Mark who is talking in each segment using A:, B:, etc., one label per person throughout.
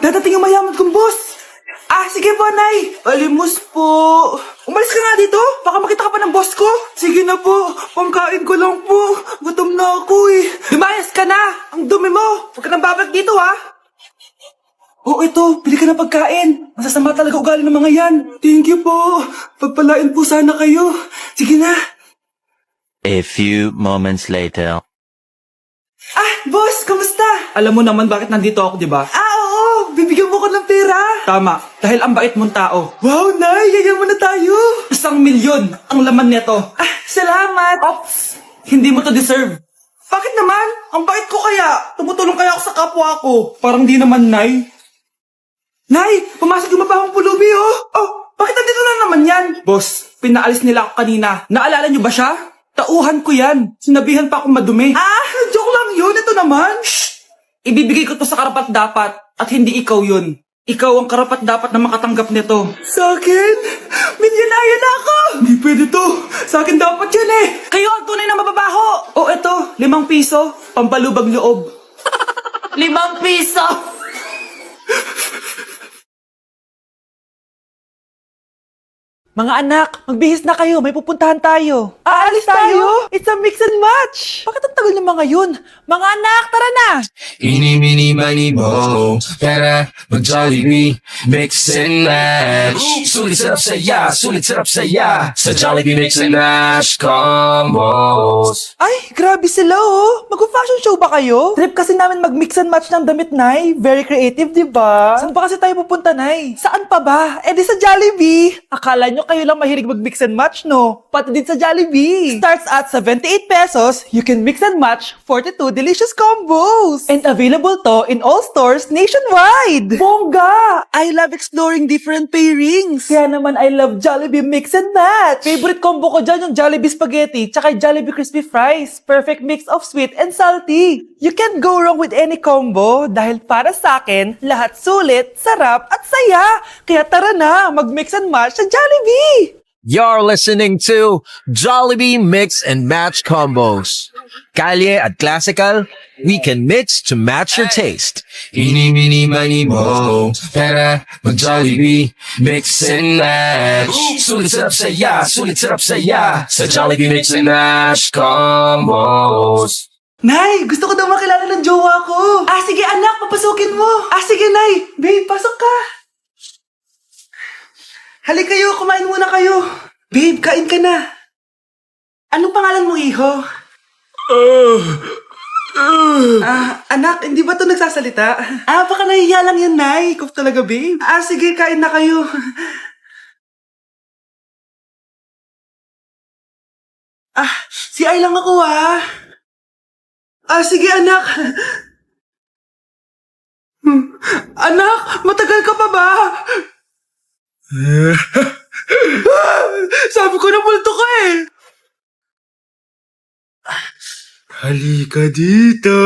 A: Dadating yung mayaman kong boss. Sige po, Nay. Alimos po. Umalis ka nga dito. Baka makita ka pa ng boss ko. Sige na po. Pangkain ko lang po. Gutom na ako eh. Lumayas ka na. Ang dumi mo. Huwag ka nang babalik dito, ha? Ito. Bili ka ng pagkain. Masasama talaga ugali ng mga yan. Thank you po. Pagpalain po sana kayo. Sige na.
B: A few moments later.
A: Boss, kamusta? Alam mo naman bakit nandito ako, di ba? Oo. Bibigyan mo ko ng pera. Tama. Dahil ang bait mong tao. Wow, Nay. Yayaman na tayo. 1,000,000 ang laman nito. Salamat. Ops. Hindi mo to deserve. Bakit naman? Ang bait ko kaya. Tumutulong kaya ako sa kapwa ko. Parang di naman, Nay. Nay, pumasok yung mabahong pulubi, oh. Bakit nandito na naman yan? Boss, pinaalis nila ako kanina. Naalala niyo ba siya? Tauhan ko yan. Sinabihan pa akong madumi. Joke lang yun. Ito naman. Shh! Ibibigay ko to sa karapat-dapat at hindi ikaw yun. Ikaw ang karapat-dapat na makatanggap nito. Sa akin? Milyonaryo na ako! Hindi pwede to. Sa akin dapat yan eh. Kayo ang tunay na mababaho. Eto, 5 piso. Pampalubag loob. 5 piso! Mga anak, magbihis na kayo. May pupuntahan tayo. Aalis tayo? It's a mix and match. Bakit ang tagal ng mga yun? Mga anak, tara na!
C: Eeny, meeny, miny, mo. Tara, mag-Jollibee, mix and match. Sulit sarap saya, sulit sarap saya. Sa Jollibee mix and match combos.
A: Ay, grabe sila Mag-fashion show ba kayo? Trip kasi namin mag-mix and match ng damit, Nay. Very creative, di ba? Saan pa kasi tayo pupunta, Nay? Saan pa ba? Di sa Jollibee. Akala nyo kayo lang mahilig mag-mix and match, no? Pati din sa Jollibee. Starts at 78 pesos, you can mix and match 42 delicious combos. And available to in all stores nationwide. Bongga! I love exploring different pairings. Kaya naman I love Jollibee mix and match. Favorite combo ko dyan yung Jollibee spaghetti tsaka Jollibee crispy fries. Perfect mix of sweet and salty. You can't go wrong with any combo dahil para sa akin, lahat sulit, sarap at saya. Kaya tara na, mag-mix and match sa Jollibee.
D: You're listening to Jollibee Mix and Match Combos. Kalye at Classical, we can mix to match your taste.
C: Eeny, meeny, miny, mo. Tara, mag-Jollibee, mix and match. Sulit sarap saya, sulit sarap saya. Sa Jollibee mix and match combos.
A: Nay, gusto ko daw makilala ng jowa ko. Sige anak, papasukin mo. Sige Nay, babe, pasok ka. Halika kayo, kumain muna kayo. Babe, kain ka na. Anong pangalan mo, iho? Anak, hindi ba ito nagsasalita? Baka nahihiya lang yan, Nay. Ikaw talaga, babe. Sige, kain na kayo. Si Ay lang ako, sige, anak. Anak, matagal ka pa ba? Sabi ko na multo ka eh. Halika dito.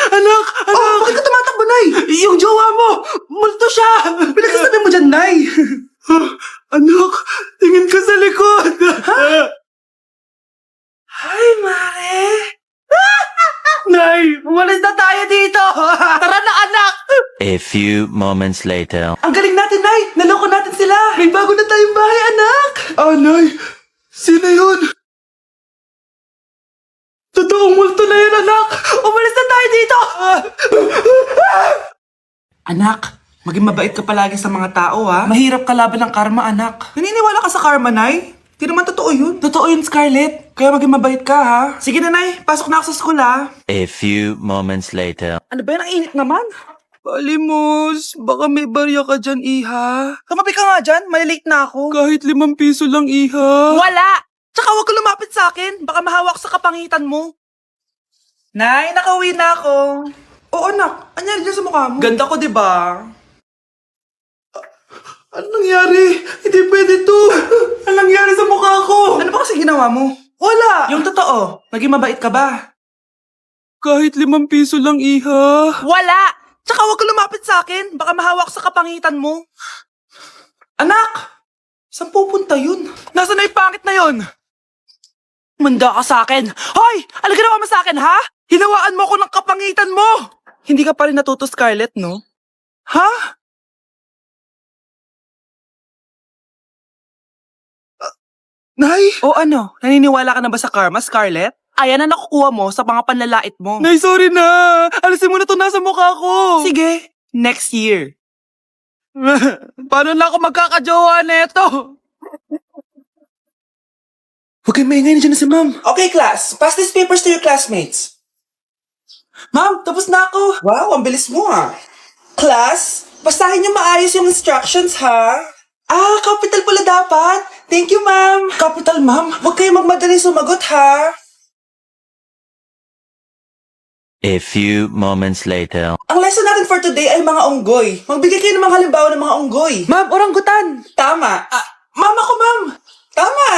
A: Anak! Bakit ka tumatakbo, Nay? Yung jowa mo, multo siya. Pinagsasabi mo dyan, Nay. Anak, tingin ka sa likod. Hi, Mare. Nay, umalis na tayo dito. Tara na, anak.
B: A few moments later.
A: Ang galing natin, Nay. Naloko natin sila. May bago na tayong bahay, anak. Nay. Sino yun? Totoong multo na yun, anak. Umalis na tayo dito. Anak, maging mabait ka palagi sa mga tao, Mahirap kalaban ng karma, anak. Naniniwala ka sa karma, Nay? Di naman totoo yun. Totoo yun, Scarlett. Kaya maging mabait ka, Sige na, Nay. Pasok na ako sa school,
B: A few moments later.
A: Ano ba yan? Ang init naman. Palimos, baka may barya ka dyan, iha. Tumabi ka nga dyan, malilate na ako. Kahit 5 piso lang, iha. Wala! Tsaka huwag ka lumapit sa akin, baka mahawak sa kapangitan mo. Nay, nakauwi na ako. Oo, anak. Anyari dyan sa mukha mo? Ganda ko, di ba? Ano nangyari? Hindi pwede to. Ano nangyari sa mukha ko? Ano ba kasi ginawa mo? Wala! Yung totoo, naging mabait ka ba? Kahit 5 piso lang, iha. Wala! Tsaka huwag ka lumapit sa akin. Baka mahawak sa kapangitan mo. Anak! Saan pupunta yun? Nasaan na yung pangit na yun? Manda ka sa akin. Hoy! Ano ginawa mo sa akin, ha? Hinawaan mo ako ng kapangitan mo! Hindi ka pa rin natuto, Scarlett, no? Ha? Nay? O ano, naniniwala ka na ba sa karma, Scarlett? Ayan na nakukuha mo sa mga panlalait mo. Nay, sorry na. Alisin mo na to nasa mukha ko. Sige, next year. Paano na ako magkakajowa neto? Huwag kayong maingay, nandiyan na si ma'am. Okay, class. Pass these papers to your classmates. Ma'am, tapos na ako. Wow, ang bilis mo Class, basahin niyo maayos yung instructions ha. Capital pala dapat. Thank you, ma'am. Capital, ma'am. Huwag kayong magmadali sumagot ha.
B: A few moments later.
A: Ang lesson natin for today ay mga unggoy. Magbigay kayo ng mga halimbawa ng mga unggoy. Ma'am, oranggutan. Tama. Ma'am ako, ma'am. Tama.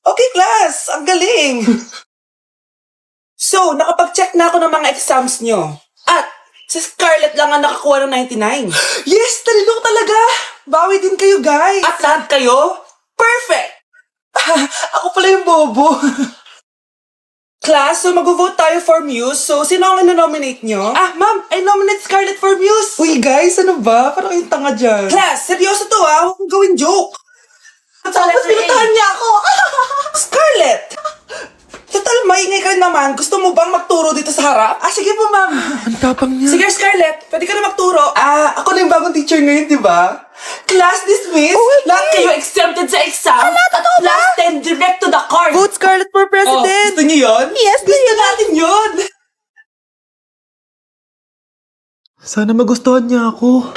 A: Okay, class. Ang galing. So, nakapag-check na ako ng mga exams nyo. At, si Scarlett lang ang nakakuha ng 99. Yes! Talino ko talaga! Bawi din kayo, guys. At lahat kayo? Perfect! Ako pala yung bobo. Class, so mag-vote tayo for Muse. So, sino ang ino-nominate nyo? Ma'am, I nominate Scarlett for Muse. Uy, guys, ano ba? Parang kayong tanga dyan. Class, seryoso to Huwag mong gawin joke. Tapos pinuntahan niya ako. Scarlett! Total, maingay ka rin naman. Gusto mo bang magturo dito sa harap? Sige po, ma'am. Ang tapang niya. Sige, Scarlett. Pwede ka na magturo. Ako na yung bagong teacher ngayon, di ba? Class dismissed. Lahat kayo exempted sa exam. Totoo ba? Last 10 direct to the card. Vote Scarlett for president. Gusto niyo yun? Yes, gusto natin yun. Sana magustuhan niya ako.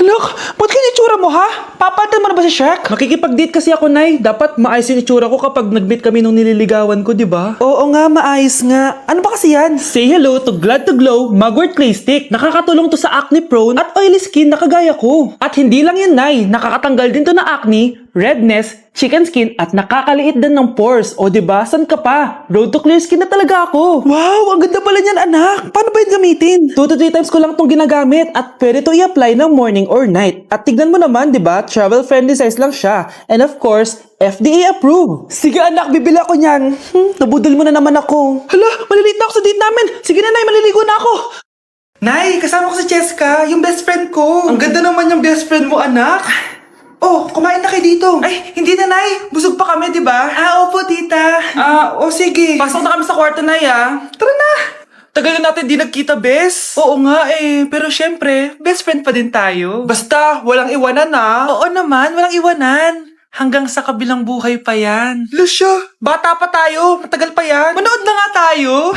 A: Anak, ba't kaya itsura mo ha? Papalitan mo na ba si Shrek? Makikipag-date kasi ako, Nay. Dapat maayos yung itsura ko kapag nag-meet kami nung nililigawan ko, di ba? Oo nga, maayos nga. Ano ba kasi yan? Say hello to Glad to Glow Mugwort Clay Stick. Nakakatulong to sa acne prone at oily skin na kagaya ko. At hindi lang yan, Nay. Nakakatanggal din to ng acne, redness, chicken skin at nakakaliit din ng pores. O diba, san ka pa? Road to clear skin na talaga ako. Wow, ang ganda pala niyan, anak. Paano ba yun gamitin? 2 to 3 times ko lang tong ginagamit at pwede to i-apply ng morning or night. At tignan mo naman, diba, travel friendly size lang siya. And of course, FDA approved. Sige anak, bibili ako niyan. Nabudol mo na naman ako. Hala, malilate na ako sa date namin. Sige na, Nay, maliligo na ako. Nay, kasama ko si Cheska, yung best friend ko. Ang ganda naman yung best friend mo, anak. Oh, kumain na kayo dito. Ay, hindi na, Nay. Busog pa kami, di ba? Opo, tita. Sige. Pasok na kami sa kwarto, Nay, Tara na. Tagal na natin di nagkita, bes. Oo nga, Pero syempre, best friend pa din tayo. Basta, walang iwanan, Oo naman, walang iwanan. Hanggang sa kabilang buhay pa yan. Lucia, bata pa tayo. Matagal pa yan. Manood na nga tayo.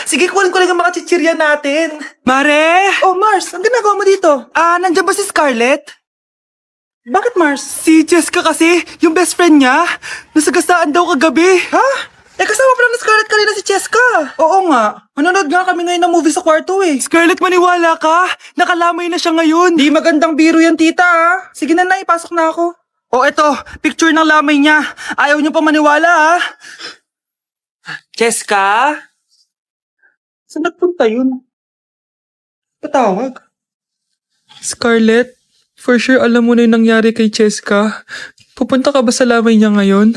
A: Sige, kunin ko lang ang mga chichirya natin. Mare! Oh, Mars, ang ginagawa mo dito? Nandiyan ba si Scarlett? Bakit, Mars? Si Jessica kasi, yung best friend niya, nasagasaan daw kagabi. Ha? Kasama pa lang na Scarlett kanina si Jessica. Oo nga. Manonood nga kami ngayon ng movie sa kwarto Scarlett, maniwala ka. Nakalamay na siya ngayon. Di magandang biro yan, tita, Sige na, Nay, pasok na ako. Eto, picture ng lamay niya. Ayaw niyo pa maniwala, Jessica? Saan nagpunta yun? Patawag. Scarlett? For sure, alam mo na yung nangyari kay Cheska. Pupunta ka ba sa lamay niya ngayon?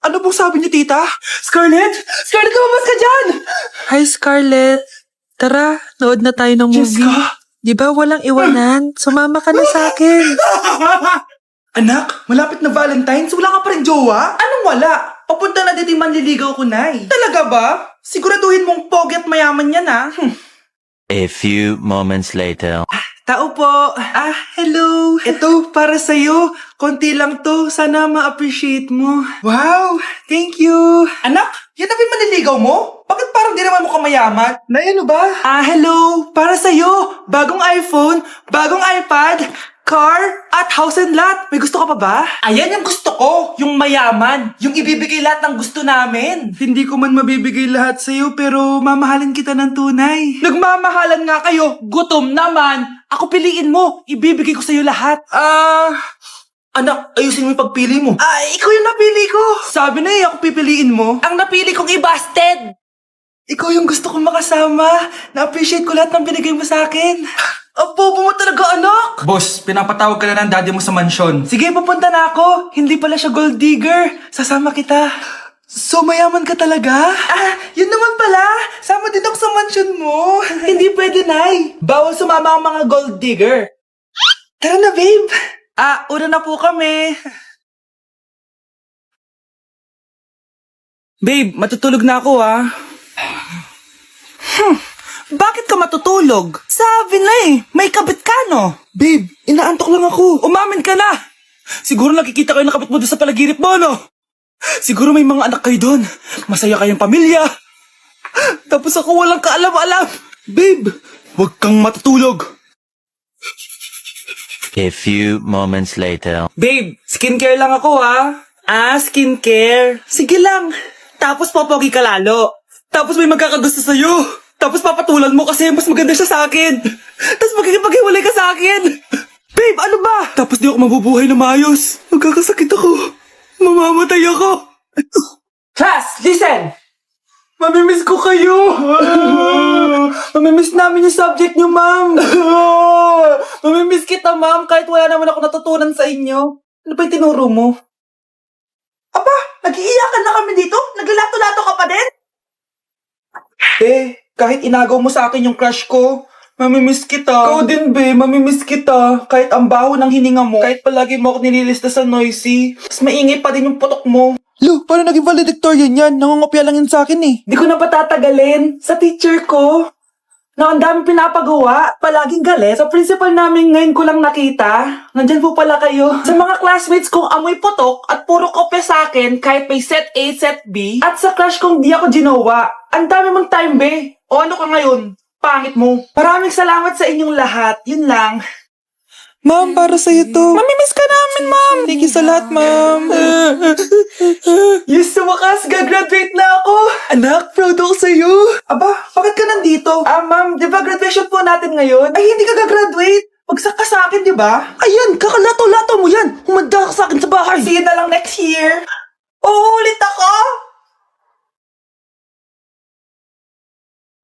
A: Ano pong sabi niyo, tita? Scarlett? Scarlett, lumabas ka dyan! Hi, Scarlett. Tara, nood na tayo ng movie. Cheska? Di ba walang iwanan? Sumama ka na sa akin. Anak, malapit na Valentine's. Wala ka pa rin jowa? Anong wala? Papunta na dito yung manliligaw ko, Nay. Talaga ba? Siguraduhin mong pogi at mayaman yan,
B: A few moments later.
A: Tao po. Hello. Ito, para sa'yo. Konti lang to. Sana ma-appreciate mo. Wow, thank you. Anak, yan na ba yung manliligaw mo? Bakit parang di naman mo kamayaman? Nay, ano ba? Hello. Para sa'yo. Bagong iPhone, bagong iPad, car, at house and lot. May gusto ka pa ba? Ayan yung gusto ko. Yung mayaman. Yung ibibigay lahat ng gusto namin. Hindi ko man mabibigay lahat sa'yo, pero mamahalin kita ng tunay. Nagmamahalan nga kayo. Gutom naman. Ako piliin mo. Ibibigay ko sa'yo lahat. Anak, ayusin mo yung pagpili mo. Ikaw yung napili ko. Sabi na ako pipiliin mo. Ang napili kong i-busted. Ikaw yung gusto kong makasama. Na-appreciate ko lahat ng binigay mo sa akin. Bobo mo talaga, anak! Boss, pinapatawag ka na ng daddy mo sa mansyon. Sige, pupunta na ako. Hindi pala siya gold digger. Sasama kita. So mayaman ka talaga? Yun naman pala. Sama din ako sa mansion mo. Hindi pwede, Nay. Bawal sumama ang mga gold digger. Tara na, babe. Una na po kami. Babe, matutulog na ako, Bakit ka matutulog? Sabi na may kabit ka, no? Babe, inaantok lang ako. Umamin ka na! Siguro nakikita ko yung nakabit mo doon sa palagirit mo, no? Siguro may mga anak kayo doon. Masaya kayong pamilya. Tapos ako walang kaalam-alam. Babe, huwag kang matutulog.
B: A few moments later.
A: Babe, skincare lang ako, skincare. Sige lang. Tapos popogi ka lalo. Tapos may magkakagusto sa'yo. Tapos papatulan mo kasi mas maganda siya sa akin. Tapos magkikipaghiwalay ka sa akin. Babe, ano ba? Tapos di ako mabubuhay na maayos. Magkakasakit ako. Mamamatay ako. Class, listen! Mamimiss ko kayo. Mamimiss namin yung subject niyo, ma'am. Mamimiss kita, ma'am, kahit wala naman ako natutunan sa inyo. Ano ba yung tinuro mo? Aba, nag-iiyakan na kami dito? Naglalato-lato ka pa din? Kahit inagaw mo sa akin yung crush ko, mamimiss kita. Ikaw din, mamimiss kita. Kahit ang baho ng hininga mo, kahit palagi mo ako nililista sa noisy, mas maingay pa din yung putok mo. Lo, paano naging valedictorian yan? Nangungopia lang yun sa akin Di ko na patatagalin. Sa teacher ko, na ang daming pinapagawa, palaging galit. Sa principal namin ngayon ko lang nakita, nandyan po pala kayo. Sa mga classmates kong amoy putok at puro kopya sa akin kahit may set A, set B. At sa crush kong di ako ginawa, ang dami mong time, O ano ka ngayon? Pangit mo. Maraming salamat sa inyong lahat. Yun lang. Ma'am, para sa'yo to. Mamimiss ka namin, ma'am. Thank you sa lahat, ma'am. Yes, sa wakas, gagraduate na ako. Anak, proud ako sa'yo. Aba, bakit ka nandito? Ma'am, di ba graduation po natin ngayon? Ay, hindi ka gagraduate. Pagsak ka sa akin, di ba? Ayan, kakalato-lato mo yan.